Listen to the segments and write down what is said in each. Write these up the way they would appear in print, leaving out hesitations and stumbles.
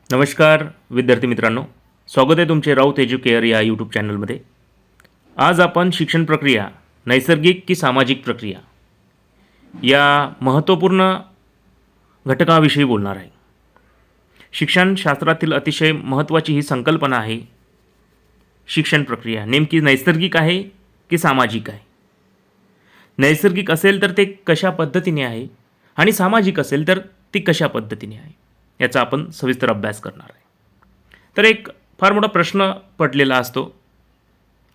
नमस्कार विद्यार्थी मित्रांनो, स्वागत आहे तुमचे राऊत एज्युकेअर या यूट्यूब चॅनलमध्ये. आज आपण शिक्षण प्रक्रिया नैसर्गिक की सामाजिक प्रक्रिया या महत्त्वपूर्ण घटकाविषयी बोलणार आहे. शिक्षणशास्त्रातील अतिशय महत्त्वाची ही संकल्पना आहे. शिक्षण प्रक्रिया नेमकी नैसर्गिक आहे की सामाजिक आहे. नैसर्गिक असेल तर ते कशा पद्धतीने आहे आणि सामाजिक असेल तर ती कशा पद्धतीने आहे याचा आपण सविस्तर अभ्यास करणार आहे. तर एक फार मोठा प्रश्न पडलेला असतो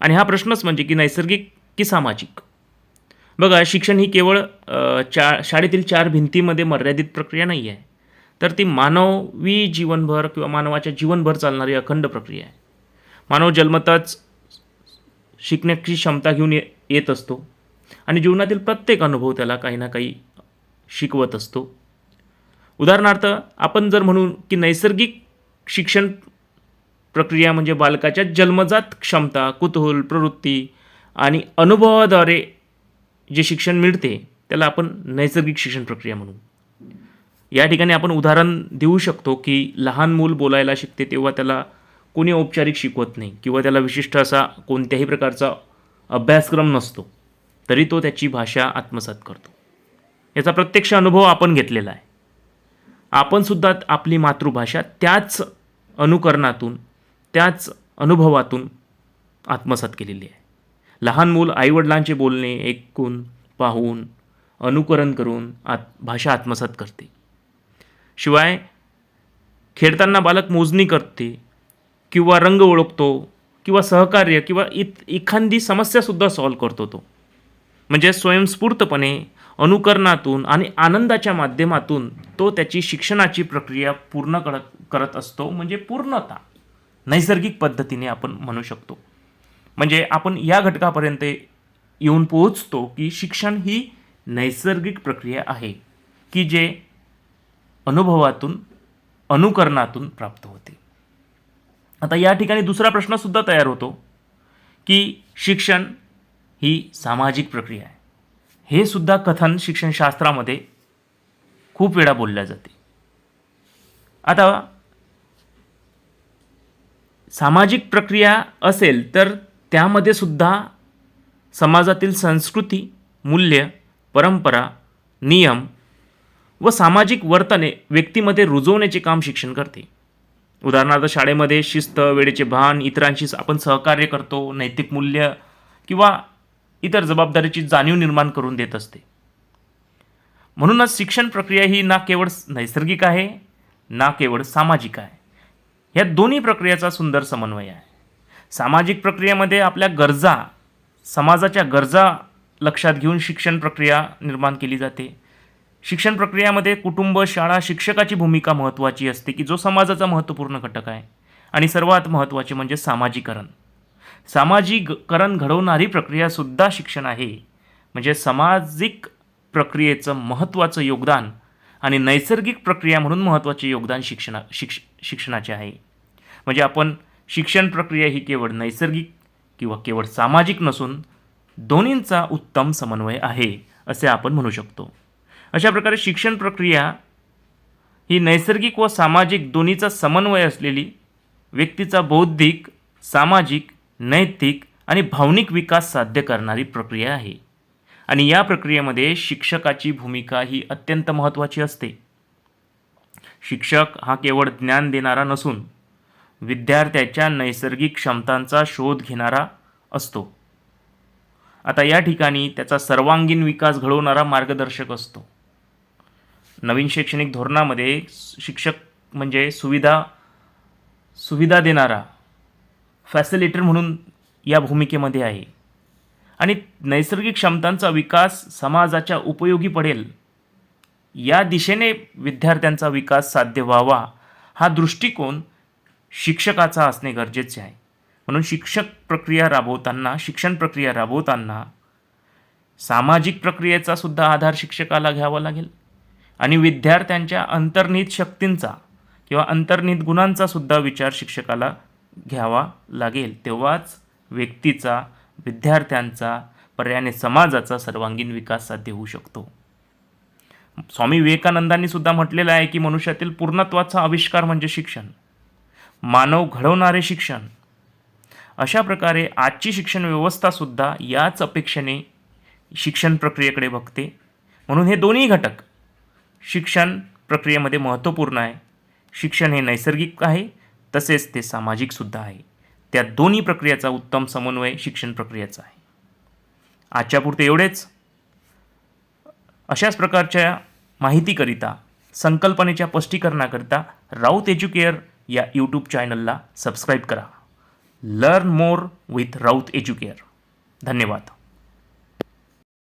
आणि हा प्रश्नच म्हणजे की नैसर्गिक की सामाजिक. बघा, शिक्षण ही केवळ शाळेतील 4 भिंतीमध्ये मर्यादित प्रक्रिया नाही आहे, तर ती मानवी जीवनभर किंवा मानवाच्या जीवनभर चालणारी अखंड प्रक्रिया आहे. मानव जन्मताच शिकण्याची क्षमता घेऊन येत असतो आणि जीवनातील प्रत्येक अनुभव त्याला काही ना काही शिकवत असतो. उदाहरणार्थ आपण जर म्हणू की नैसर्गिक शिक्षण प्रक्रिया म्हणजे बालकाच्या जन्मजात क्षमता, कुतूहल, प्रवृत्ती आणि अनुभवाद्वारे जे शिक्षण मिळते त्याला आपण नैसर्गिक शिक्षण प्रक्रिया म्हणू. या ठिकाणी आपण उदाहरण देऊ शकतो की लहान मूल बोलायला शिकते तेव्हा त्याला कोणी औपचारिक शिकवत नाही किंवा त्याला विशिष्ट असा कोणत्याही प्रकारचा अभ्यासक्रम नसतो, तरी तो त्याची भाषा आत्मसात करतो. याचा प्रत्यक्ष अनुभव आपण घेतलेला आहे. आपण सुद्धा आपली मातृभाषा त्याच अनुकरणातून, त्याच अनुभवातून आत्मसात केलेली आहे. लहान मूल आईवडिलांचे बोलणे ऐकून, पाहून, अनुकरण करून भाषा आत्मसात करते. शिवाय खेळताना बालक मोजणी करते किंवा रंग ओळखतो किंवा सहकार्य किंवा एखादी समस्यासुद्धा सॉल्व्ह करतो. तो म्हणजे स्वयंस्फूर्तपणे अनुकरणातून आणि आनंदाच्या माध्यमातून तो त्याची शिक्षणाची प्रक्रिया पूर्ण करत असतो. म्हणजे पूर्णता नैसर्गिक पद्धतीने आपण म्हणू शकतो. म्हणजे आपण या घटकापर्यंत येऊन पोहोचतो की शिक्षण ही नैसर्गिक प्रक्रिया आहे की जे अनुभवातून, अनुकरणातून प्राप्त होते. आता या ठिकाणी दुसरा प्रश्नसुद्धा तयार होतो की शिक्षण ही सामाजिक प्रक्रिया आहे. हे सुद्धा कथन शिक्षणशास्त्रामध्ये खूप वेळा बोलल्या जाते. आता सामाजिक प्रक्रिया असेल तर त्यामध्ये सुद्धा समाजातील संस्कृती, मूल्य, परंपरा, नियम व सामाजिक वर्तने व्यक्तीमध्ये रुजवण्याचे काम शिक्षण करते. उदाहरणार्थ शाळेमध्ये शिस्त, वेळेचे भान, इतरांशी आपण सहकार्य करतो, नैतिक मूल्य किंवा इतर जबाबदारीची जाणीव निर्माण करून देत असते. म्हणूनच शिक्षण प्रक्रिया ही ना केवळ नैसर्गिक आहे ना केवळ सामाजिक आहे. या दोन्ही प्रक्रियेचा सुंदर समन्वय आहे. सामाजिक प्रक्रियेमध्ये आपल्या गरजा, समाजाच्या गरजा लक्षात घेऊन शिक्षण प्रक्रिया निर्माण केली जाते. शिक्षण प्रक्रियेमध्ये कुटुंब, शाळा, शिक्षकाची भूमिका महत्त्वाची असते की जो समाजाचा महत्त्वपूर्ण घटक आहे. आणि सर्वात महत्त्वाचे म्हणजे सामाजिकरण. सामाजिकरण घडवणारी प्रक्रियासुद्धा शिक्षण आहे. म्हणजे सामाजिक प्रक्रियेचं महत्त्वाचं योगदान आणि नैसर्गिक प्रक्रिया म्हणून महत्त्वाचे योगदान शिक्षणाचे आहे. म्हणजे आपण शिक्षण प्रक्रिया ही केवळ नैसर्गिक किंवा केवळ सामाजिक नसून दोन्हींचा उत्तम समन्वय आहे असे आपण म्हणू शकतो. अशा प्रकारे शिक्षण प्रक्रिया ही नैसर्गिक व सामाजिक दोन्हीचा समन्वय असलेली व्यक्तीचा बौद्धिक, सामाजिक, नैतिक आणि भावनिक विकास साध्य करणारी प्रक्रिया आहे. आणि या प्रक्रियेमध्ये शिक्षकाची भूमिका ही अत्यंत महत्त्वाची असते. शिक्षक हा केवळ ज्ञान देणारा नसून विद्यार्थ्याच्या नैसर्गिक क्षमतांचा शोध घेणारा असतो. आता या ठिकाणी त्याचा सर्वांगीण विकास घडवणारा मार्गदर्शक असतो. नवीन शैक्षणिक धोरणामध्ये शिक्षक म्हणजे सुविधा देणारा फॅसिलिटेटर म्हणून या भूमिकेमध्ये आहे. आणि नैसर्गिक क्षमतांचा विकास समाजाच्या उपयोगी पडेल या दिशेने विद्यार्थ्यांचा विकास साध्य व्हावा हा दृष्टिकोन शिक्षकाचा असणे गरजेचे आहे. म्हणून शिक्षण प्रक्रिया राबवताना सामाजिक प्रक्रियेचा सुद्धा आधार शिक्षकाला घ्यावा लागेल आणि विद्यार्थ्यांच्या अंतर्निहित शक्तींचा किंवा अंतर्निहित गुणांचा सुद्धा विचार शिक्षकाला घ्यावा लागेल. तेव्हाच व्यक्तीचा, विद्यार्थ्यांचा, पर्यायाने समाजाचा सर्वांगीण विकास साध्य होऊ शकतो. स्वामी विवेकानंदांनी सुद्धा म्हटलेलं आहे की मनुष्यातील पूर्णत्वाचा आविष्कार म्हणजे शिक्षण. मानव घडवणारे शिक्षण. अशा प्रकारे आजची शिक्षण व्यवस्थासुद्धा याच अपेक्षेने शिक्षण प्रक्रियेकडे बघते. म्हणून हे दोन्ही घटक शिक्षण प्रक्रियेमध्ये महत्त्वपूर्ण आहे. शिक्षण हे नैसर्गिक आहे, तसेच ते सामाजिकसुद्धा आहे. त्या दोन्ही प्रक्रियेचा उत्तम समन्वय शिक्षण प्रक्रियेचा आहे. आजच्यापुरते एवढेच. अशाच प्रकारच्या माहितीकरिता, संकल्पनेच्या स्पष्टीकरणाकरिता राऊत एज्युकेअर या यूट्यूब चॅनलला सबस्क्राईब करा. Learn more with Raut Educare. धन्यवाद.